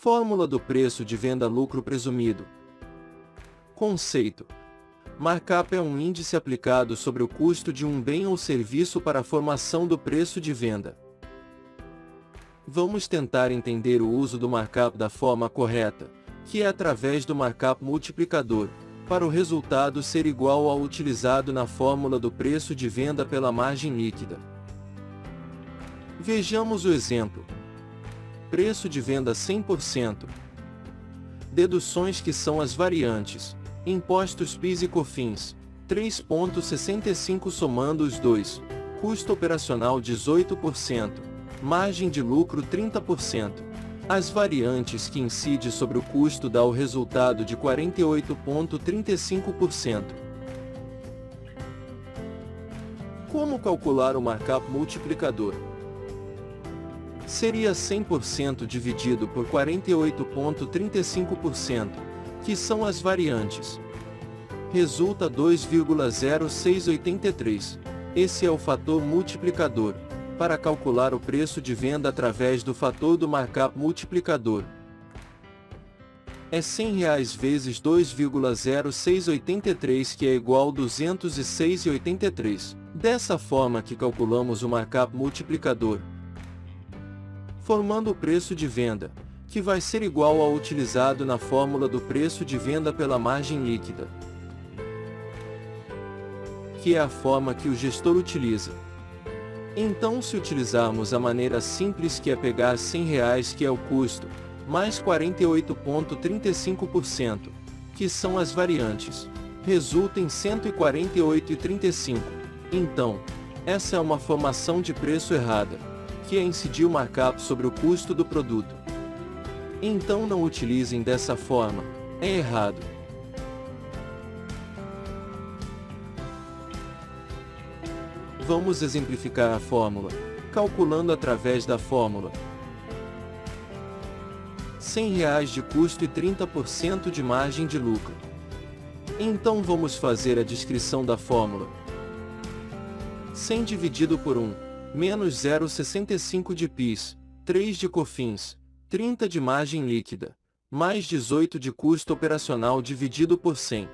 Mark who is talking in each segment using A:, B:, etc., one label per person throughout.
A: Fórmula do preço de venda lucro presumido. Conceito. Markup é um índice aplicado sobre o custo de um bem ou serviço para a formação do preço de venda. Vamos tentar entender o uso do markup da forma correta, que é através do markup multiplicador, para o resultado ser igual ao utilizado na fórmula do preço de venda pela margem líquida. Vejamos o exemplo. Preço de venda 100%. Deduções que são as variantes. Impostos PIS e COFINS, 3,65 somando os dois. Custo operacional 18%. Margem de lucro 30%. As variantes que incidem sobre o custo dá o resultado de 48,35%. Como calcular o markup multiplicador? Seria 100% dividido por 48,35%, que são as variantes. Resulta 2,0683. Esse é o fator multiplicador, para calcular o preço de venda através do fator do markup multiplicador. É R$100 vezes 2,0683 que é igual a 206,83. Dessa forma que calculamos o markup multiplicador, formando o preço de venda, que vai ser igual ao utilizado na fórmula do preço de venda pela margem líquida, que é a forma que o gestor utiliza. Então, se utilizarmos a maneira simples, que é pegar R$100, que é o custo, mais 48,35%, que são as variantes, resulta em 148,35. Então, essa é uma formação de preço errada, que é incidir o markup sobre o custo do produto. Então não utilizem dessa forma, é errado. Vamos exemplificar a fórmula, calculando através da fórmula. R$100 de custo e 30% de margem de lucro. Então vamos fazer a descrição da fórmula. 100 dividido por 1, menos 0,65 de PIS, 3 de COFINS, 30 de margem líquida, mais 18 de custo operacional dividido por 100.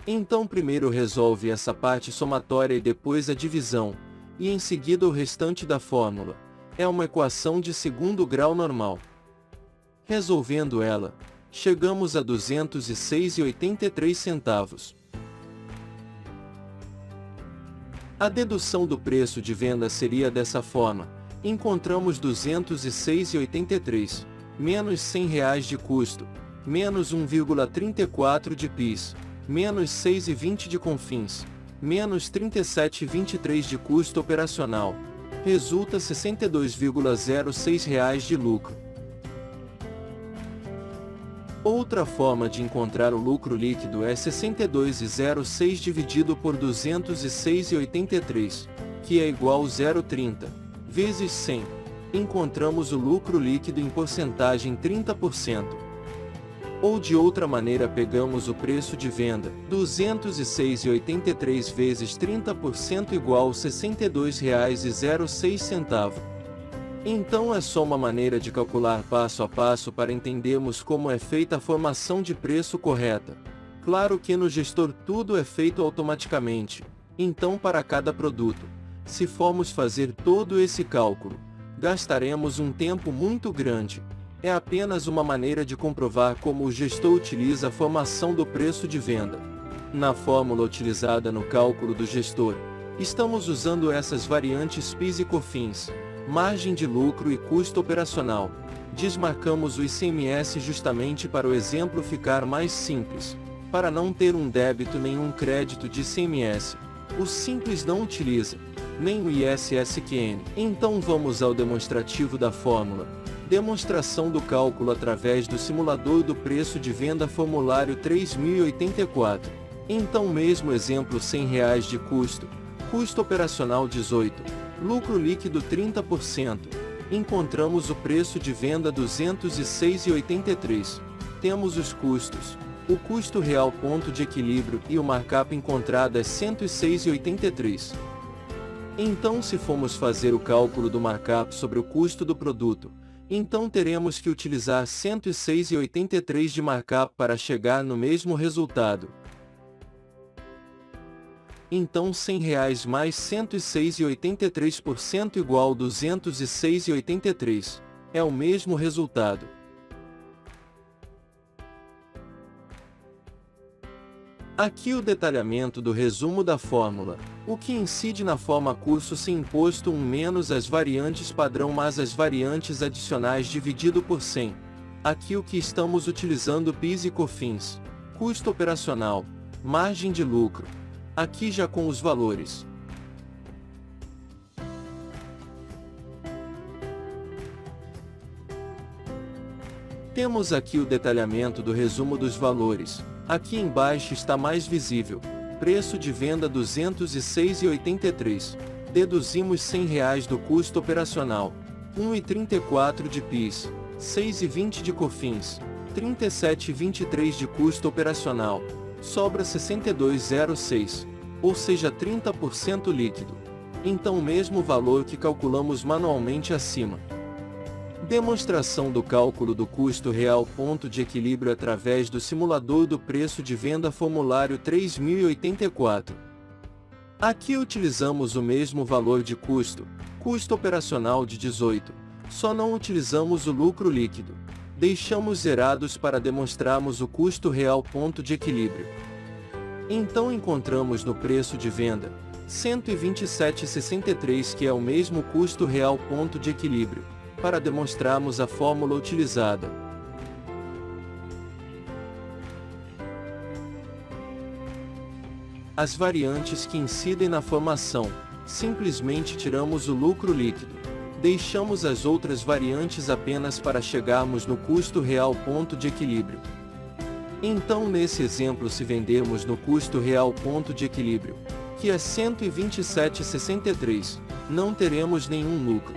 A: Então primeiro resolve essa parte somatória e depois a divisão, e em seguida o restante da fórmula. É uma equação de segundo grau normal. Resolvendo ela, chegamos a 206,83. A dedução do preço de venda seria dessa forma. Encontramos 206,83, menos R$100 de custo, menos 1,34 de PIS, menos 6,20 de COFINS, menos 37,23 de custo operacional. Resulta R$62,06 de lucro. Outra forma de encontrar o lucro líquido é 62,06 dividido por 206,83, que é igual a 0,30, vezes 100. Encontramos o lucro líquido em porcentagem 30%. Ou de outra maneira pegamos o preço de venda, 206,83 vezes 30% igual a R$62,06. Então é só uma maneira de calcular passo a passo para entendermos como é feita a formação de preço correta. Claro que no gestor tudo é feito automaticamente, então para cada produto, se formos fazer todo esse cálculo, gastaremos um tempo muito grande. É apenas uma maneira de comprovar como o gestor utiliza a formação do preço de venda. Na fórmula utilizada no cálculo do gestor, estamos usando essas variantes PIS e COFINS, margem de lucro e custo operacional. Desmarcamos o ICMS justamente para o exemplo ficar mais simples, para não ter um débito nem um crédito de ICMS. O Simples não utiliza, nem o ISSQN. Então vamos ao demonstrativo da fórmula. Demonstração do cálculo através do simulador do preço de venda formulário 3084. Então mesmo exemplo R$100 de custo, custo operacional 18. Lucro líquido 30%. Encontramos o preço de venda 206,83. Temos os custos. O custo real ponto de equilíbrio e o markup encontrado é 106,83. Então se formos fazer o cálculo do markup sobre o custo do produto, Então teremos que utilizar 106,83 de markup para chegar no mesmo resultado. Então R$100 mais 106,83% igual 206,83. É o mesmo resultado. Aqui o detalhamento do resumo da fórmula. O que incide na forma curso se imposto 1 menos as variantes padrão mais as variantes adicionais dividido por 100. Aqui o que estamos utilizando PIS e COFINS, custo operacional, margem de lucro. Aqui já com os valores. Temos aqui o detalhamento do resumo dos valores. Aqui embaixo está mais visível. Preço de venda 206,83. Deduzimos R$100 do custo operacional, 1,34 de PIS, 6,20 de COFINS, 37,23 de custo operacional. Sobra 62,06, ou seja 30% líquido. Então o mesmo valor que calculamos manualmente acima. Demonstração do cálculo do custo real ponto de equilíbrio através do simulador do preço de venda formulário 3084. Aqui utilizamos o mesmo valor de custo operacional de 18, só não utilizamos o lucro líquido. Deixamos zerados para demonstrarmos o custo real ponto de equilíbrio. Então encontramos no preço de venda 127,63 que é o mesmo custo real ponto de equilíbrio, para demonstrarmos a fórmula utilizada. As variantes que incidem na formação, simplesmente tiramos o lucro líquido. Deixamos as outras variantes apenas para chegarmos no custo real ponto de equilíbrio. Então nesse exemplo se vendermos no custo real ponto de equilíbrio, que é 127,63, não teremos nenhum lucro.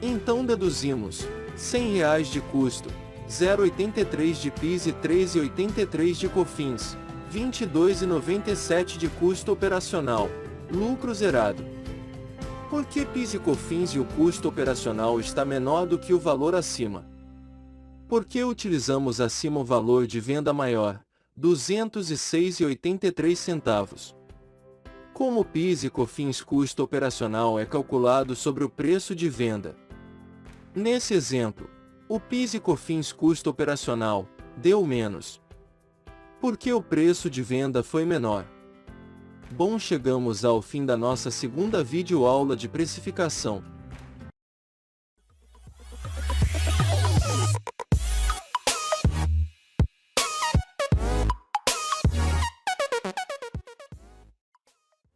A: Então deduzimos R$100 de custo, 0,83 de PIS e 3,83 de COFINS, 22,97 de custo operacional, lucro zerado. Por que PIS e COFINS e o custo operacional está menor do que o valor acima? Por que utilizamos acima o valor de venda maior, 206,83? Como o PIS e COFINS custo operacional é calculado sobre o preço de venda. Nesse exemplo, o PIS e COFINS custo operacional deu menos. Por que o preço de venda foi menor? Bom, chegamos ao fim da nossa segunda videoaula de precificação.